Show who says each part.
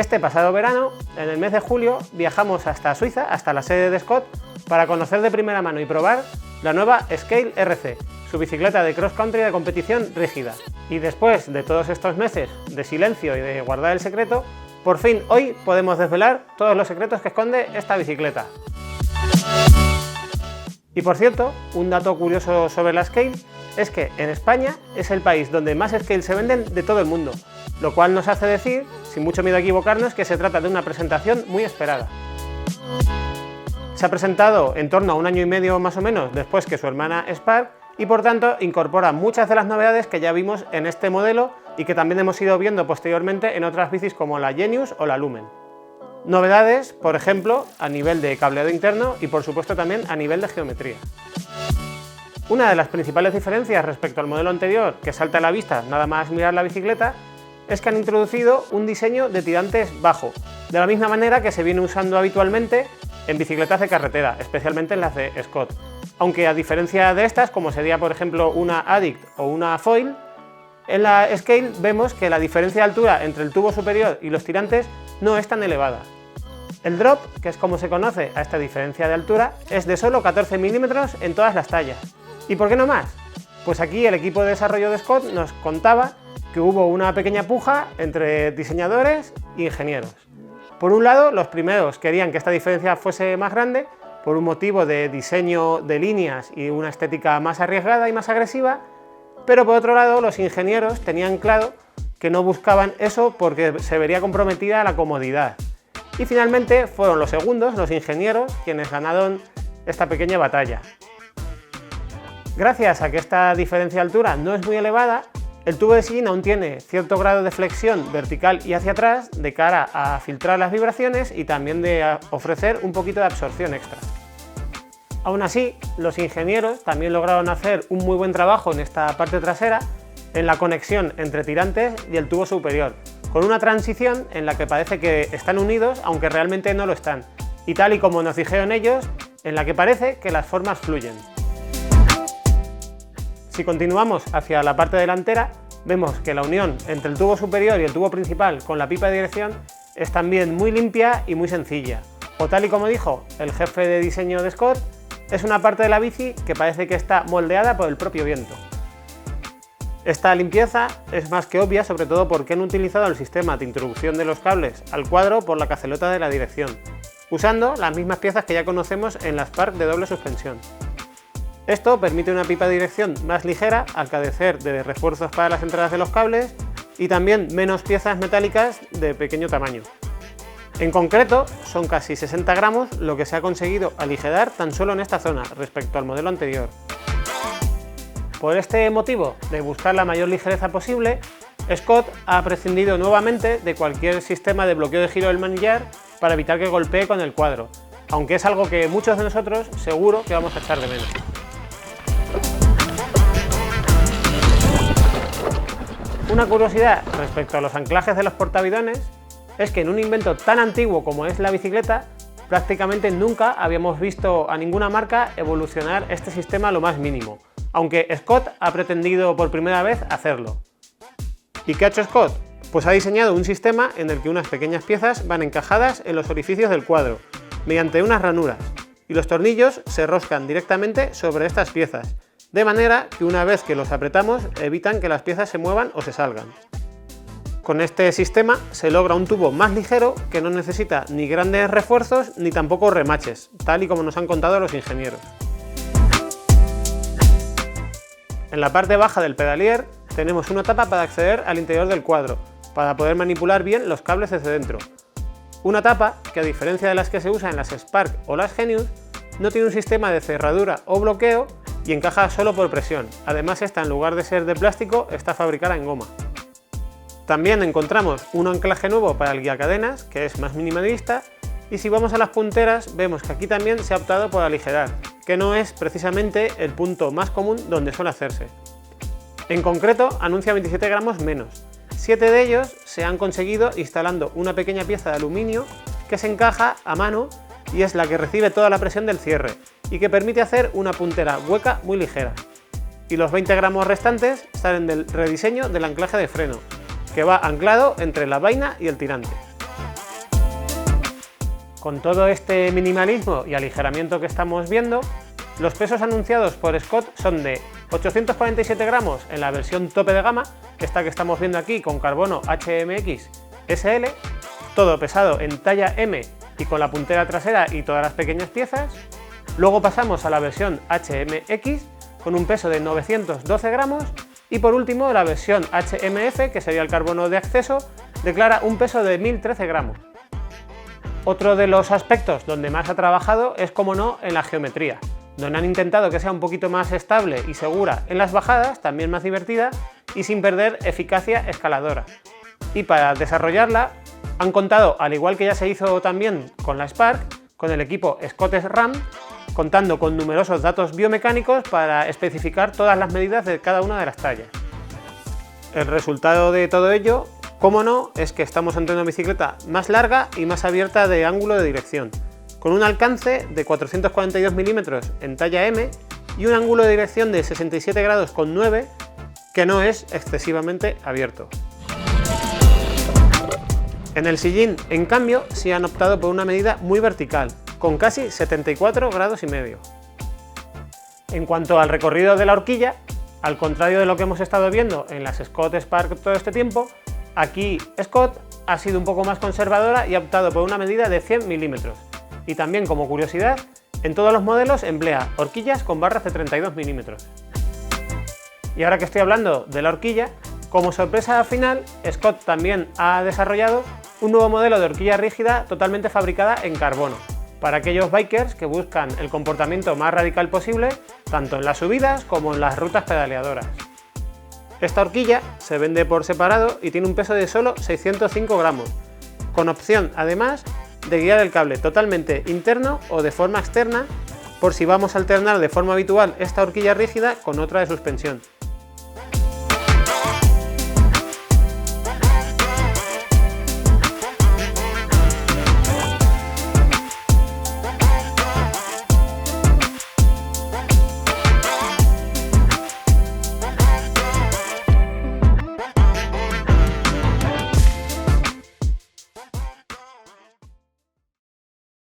Speaker 1: Este pasado verano, en el mes de julio, viajamos hasta Suiza, hasta la sede de Scott, para conocer de primera mano y probar la nueva Scale RC, su bicicleta de cross country de competición rígida. Y después de todos estos meses de silencio y de guardar el secreto, por fin hoy podemos desvelar todos los secretos que esconde esta bicicleta. Y por cierto, un dato curioso sobre la Scale es que en España es el país donde más Scale se venden de todo el mundo, lo cual nos hace decir, sin mucho miedo a equivocarnos, que se trata de una presentación muy esperada. Se ha presentado en torno a 1 año y medio más o menos después que su hermana Spark y por tanto incorpora muchas de las novedades que ya vimos en este modelo y que también hemos ido viendo posteriormente en otras bicis como la Genius o la Lumen. Novedades, por ejemplo, a nivel de cableado interno y por supuesto también a nivel de geometría. Una de las principales diferencias respecto al modelo anterior que salta a la vista nada más mirar la bicicleta es que han introducido un diseño de tirantes bajo, de la misma manera que se viene usando habitualmente en bicicletas de carretera, especialmente en las de Scott. Aunque a diferencia de estas, como sería por ejemplo una Addict o una Foil, en la Scale vemos que la diferencia de altura entre el tubo superior y los tirantes no es tan elevada. El drop, que es como se conoce a esta diferencia de altura, es de solo 14 milímetros en todas las tallas. ¿Y por qué no más? Pues aquí el equipo de desarrollo de Scott nos contaba que hubo una pequeña puja entre diseñadores e ingenieros. Por un lado, los primeros querían que esta diferencia fuese más grande, por un motivo de diseño de líneas y una estética más arriesgada y más agresiva, pero por otro lado, los ingenieros tenían claro que no buscaban eso porque se vería comprometida la comodidad. Y finalmente fueron los segundos, los ingenieros, quienes ganaron esta pequeña batalla. Gracias a que esta diferencia de altura no es muy elevada, el tubo de sillín aún tiene cierto grado de flexión vertical y hacia atrás de cara a filtrar las vibraciones y también de ofrecer un poquito de absorción extra. Aún así, los ingenieros también lograron hacer un muy buen trabajo en esta parte trasera, en la conexión entre tirantes y el tubo superior, con una transición en la que parece que están unidos, aunque realmente no lo están, y tal y como nos dijeron ellos, en la que parece que las formas fluyen. Si continuamos hacia la parte delantera, vemos que la unión entre el tubo superior y el tubo principal con la pipa de dirección es también muy limpia y muy sencilla, o tal y como dijo el jefe de diseño de Scott, es una parte de la bici que parece que está moldeada por el propio viento. Esta limpieza es más que obvia, sobre todo porque han utilizado el sistema de introducción de los cables al cuadro por la cacelota de la dirección, usando las mismas piezas que ya conocemos en la Spark de doble suspensión. Esto permite una pipa de dirección más ligera al carecer de refuerzos para las entradas de los cables y también menos piezas metálicas de pequeño tamaño. En concreto, son casi 60 gramos lo que se ha conseguido aligerar tan solo en esta zona respecto al modelo anterior. Por este motivo de buscar la mayor ligereza posible, Scott ha prescindido nuevamente de cualquier sistema de bloqueo de giro del manillar para evitar que golpee con el cuadro, aunque es algo que muchos de nosotros seguro que vamos a echar de menos. Una curiosidad respecto a los anclajes de los portabidones es que en un invento tan antiguo como es la bicicleta, prácticamente nunca habíamos visto a ninguna marca evolucionar este sistema a lo más mínimo, aunque Scott ha pretendido por primera vez hacerlo. ¿Y qué ha hecho Scott? Pues ha diseñado un sistema en el que unas pequeñas piezas van encajadas en los orificios del cuadro, mediante unas ranuras, y los tornillos se roscan directamente sobre estas piezas, de manera que una vez que los apretamos evitan que las piezas se muevan o se salgan. Con este sistema se logra un tubo más ligero que no necesita ni grandes refuerzos ni tampoco remaches, tal y como nos han contado los ingenieros. En la parte baja del pedalier tenemos una tapa para acceder al interior del cuadro, para poder manipular bien los cables desde dentro. Una tapa que, a diferencia de las que se usan en las Spark o las Genius, no tiene un sistema de cerradura o bloqueo y encaja solo por presión. Además, esta, en lugar de ser de plástico, está fabricada en goma. También encontramos un anclaje nuevo para el guiacadenas, que es más minimalista, y si vamos a las punteras vemos que aquí también se ha optado por aligerar, que no es precisamente el punto más común donde suele hacerse. En concreto, anuncia 27 gramos menos. 7 de ellos se han conseguido instalando una pequeña pieza de aluminio que se encaja a mano y es la que recibe toda la presión del cierre y que permite hacer una puntera hueca muy ligera. Y los 20 gramos restantes salen del rediseño del anclaje de freno, que va anclado entre la vaina y el tirante. Con todo este minimalismo y aligeramiento que estamos viendo, los pesos anunciados por Scott son de 847 gramos en la versión tope de gama, esta que estamos viendo aquí con carbono HMX SL, todo pesado en talla M y con la puntera trasera y todas las pequeñas piezas. Luego pasamos a la versión HMX con un peso de 912 gramos y por último la versión HMF, que sería el carbono de acceso, declara un peso de 1013 gramos. Otro de los aspectos donde más ha trabajado es, como no, en la geometría, donde han intentado que sea un poquito más estable y segura en las bajadas, también más divertida y sin perder eficacia escaladora. Y para desarrollarla han contado, al igual que ya se hizo también con la Spark, con el equipo Scott SRAM, contando con numerosos datos biomecánicos para especificar todas las medidas de cada una de las tallas. El resultado de todo ello, como no, es que estamos ante una bicicleta más larga y más abierta de ángulo de dirección, con un alcance de 442 milímetros en talla M y un ángulo de dirección de 67 grados con 9, que no es excesivamente abierto. En el sillín, en cambio, sí han optado por una medida muy vertical, con casi 74 grados y medio. En cuanto al recorrido de la horquilla, al contrario de lo que hemos estado viendo en las Scott Spark todo este tiempo, aquí Scott ha sido un poco más conservadora y ha optado por una medida de 100 milímetros. Y también, como curiosidad, en todos los modelos emplea horquillas con barras de 32 milímetros. Y ahora que estoy hablando de la horquilla, como sorpresa final, Scott también ha desarrollado un nuevo modelo de horquilla rígida totalmente fabricada en carbono, para aquellos bikers que buscan el comportamiento más radical posible, tanto en las subidas como en las rutas pedaleadoras. Esta horquilla se vende por separado y tiene un peso de solo 605 gramos, con opción además de guiar el cable totalmente interno o de forma externa, por si vamos a alternar de forma habitual esta horquilla rígida con otra de suspensión,